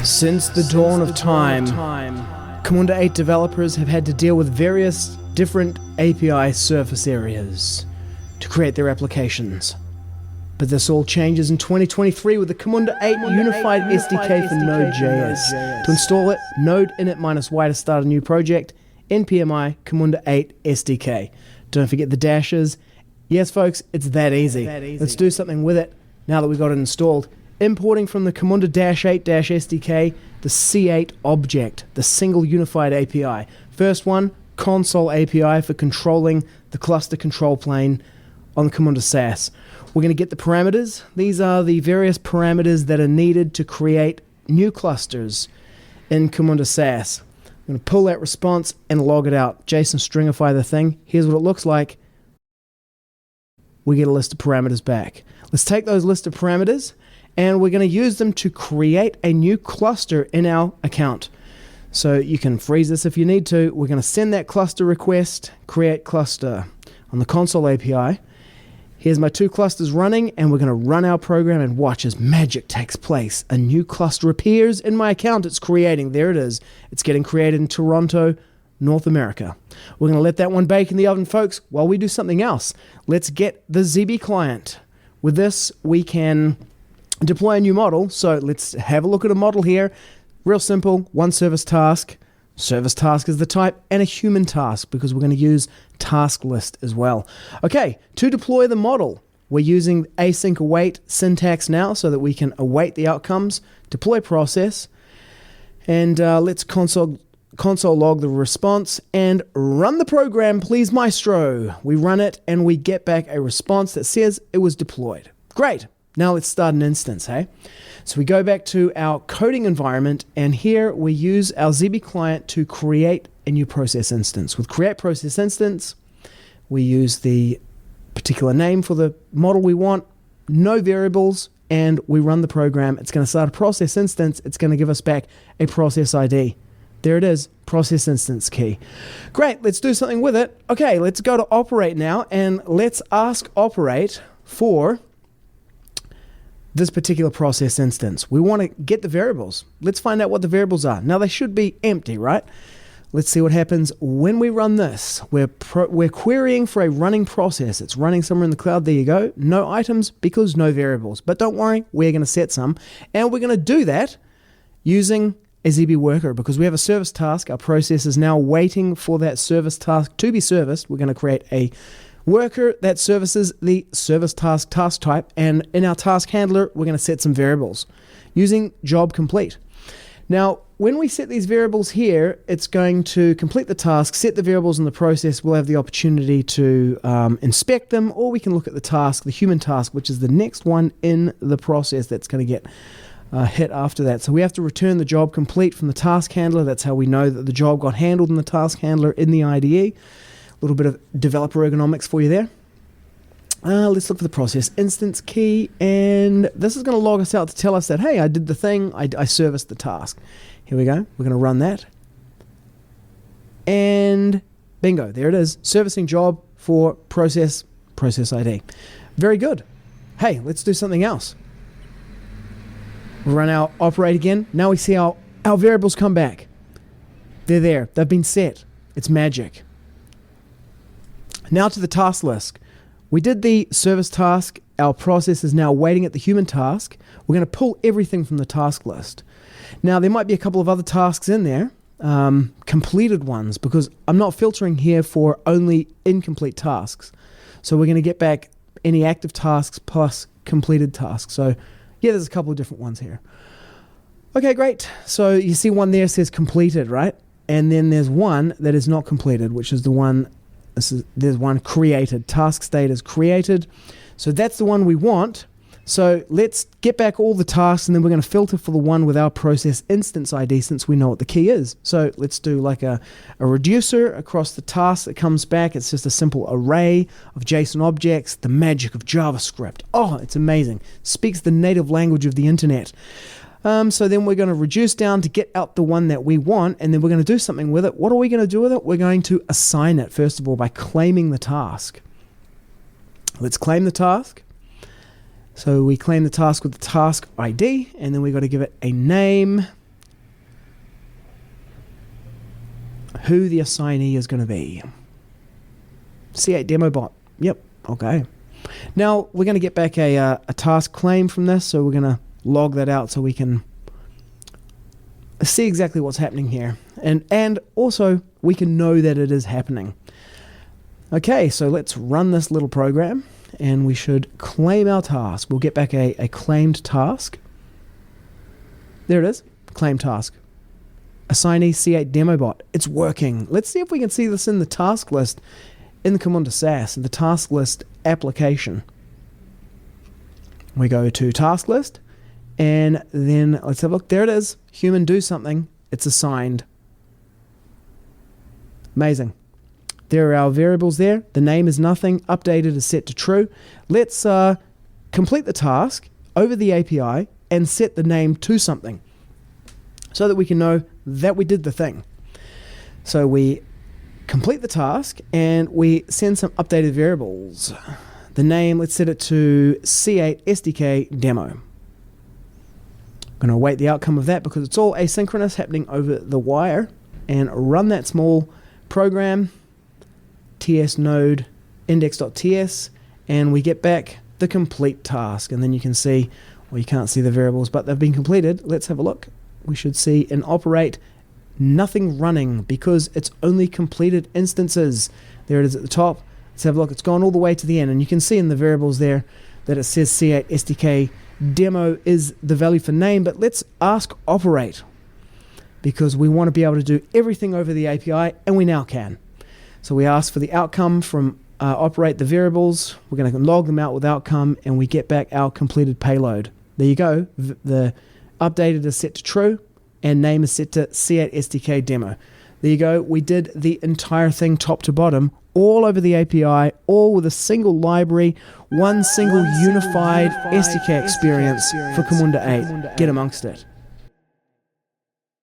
Since the dawn of time, Camunda 8 developers have had to deal with various different API surface areas to create their applications. But this all changes in 2023 with the Camunda 8 Unified SDK for Node.js. To install it, node init-y to start a new project, npmi Camunda 8 SDK. Don't forget the dashes. Yes, folks, it's that easy. Let's do something with it now that we've got it installed. Importing from the Camunda-8-SDK the C8 object, the single unified API. First one, console API for controlling the cluster control plane on the Camunda SaaS. We're going to get the parameters. These are the various parameters that are needed to create new clusters in Camunda SaaS. I'm going to pull that response and log it out. JSON stringify the thing. Here's what it looks like. We get a list of parameters back. Let's take those list of parameters and we're going to use them to create a new cluster in our account. So you can freeze this if you need to. We're going to send that cluster request, create cluster on the console API. Here's my two clusters running, and we're going to run our program and watch as magic takes place. A new cluster appears in my account it's creating. There it is. It's getting created in Toronto, North America. We're going to let that one bake in the oven, folks, while we do something else. Let's get the ZB client. With this, we can deploy a new model. So let's have a look at a model here. Real simple, one service task. Service task is the type, and a human task, because we're going to use task list as well. Okay, to deploy the model, we're using async await syntax now so that we can await the outcomes, deploy process, and let's console log the response and run the program, please, Maestro. We run it and we get back a response that says it was deployed. Great. Now let's start an instance, hey? So we go back to our coding environment, and here we use our ZB client to create a new process instance. With create process instance, we use the particular name for the model we want, no variables, and we run the program. It's going to start a process instance. It's going to give us back a process ID. There it is, process instance key. Great, let's do something with it. Okay, let's go to operate now, and let's ask operate for this particular process instance. We want to get the variables. Let's find out what the variables are. Now they should be empty, right? Let's see what happens when we run this. We're querying for a running process. It's running somewhere in the cloud. There you go. No items because no variables. But don't worry, we're going to set some. And we're going to do that using a ZB worker because we have a service task. Our process is now waiting for that service task to be serviced. We're going to create a worker that services the service task type, and in our task handler we're going to set some variables using job complete. Now when we set these variables here, it's going to complete the task, set the variables in the process. We'll have the opportunity to inspect them, or we can look at the task, the human task, which is the next one in the process that's going to get hit after that. So we have to return the job complete from the task handler. That's how we know that the job got handled in the task handler in the IDE. Little bit of developer ergonomics for you there. Let's look for the process instance key, and this is going to log us out to tell us that, hey, I did the thing, I serviced the task. Here we go. We're going to run that. And bingo, there it is. Servicing job for process ID. Very good. Hey, let's do something else. We'll run our operate again. Now we see our variables come back. They're there. They've been set. It's magic. Now to the task list. We did the service task. Our process is now waiting at the human task. We're going to pull everything from the task list. Now there might be a couple of other tasks in there, completed ones, because I'm not filtering here for only incomplete tasks. So we're going to get back any active tasks plus completed tasks. So yeah, there's a couple of different ones here. Okay, great. So you see one there says completed, right? And then there's one that is not completed, which is the one. There's one created. Task state is created. So that's the one we want. So let's get back all the tasks, and then we're going to filter for the one with our process instance ID since we know what the key is. So let's do like a reducer across the task that comes back. It's just a simple array of JSON objects, the magic of JavaScript. Oh, it's amazing. Speaks the native language of the internet. So then we're going to reduce down to get out the one that we want, and then we're going to do something with it. What are we going to do with it? We're going to assign it, first of all, by claiming the task. Let's claim the task. So we claim the task with the task ID, and then we've got to give it a name. who the assignee is going to be. C8 demo bot. Yep. Okay. Now we're going to get back a task claim from this, so we're going to log that out so we can see exactly what's happening here, and also we can know that it is happening. Okay, so let's run this little program, and we should claim our task. We'll get back a claimed task. There it is, claim task. Assignee C8 demo bot. It's working. Let's see if we can see this in the task list in the Camunda SaaS, in the task list application. We go to task list, and then let's have a look. There it is. Human do something. It's assigned. Amazing. There are our variables there. The name is nothing. Updated is set to true. Let's complete the task over the API and set the name to something so that we can know that we did the thing. So we complete the task and we send some updated variables. The name, let's set it to C8 SDK demo. I'm going to await the outcome of that because it's all asynchronous, happening over the wire, and run that small program, ts node index.ts, and we get back the complete task. And then you can see, well, you can't see the variables, but they've been completed. Let's have a look. We should see in operate nothing running because it's only completed instances. There it is at the top. Let's have a look. It's gone all the way to the end, and you can see in the variables there that it says C8 SDK demo is the value for name, but let's ask operate because we want to be able to do everything over the API, and we now can. So we ask for the outcome from operate the variables. We're going to log them out with outcome, and we get back our completed payload. There you go. The updated is set to true, and name is set to C8 SDK demo. There you go. We did the entire thing top to bottom, all over the API, all with a single library, one single unified SDK experience for Camunda 8. Get amongst it.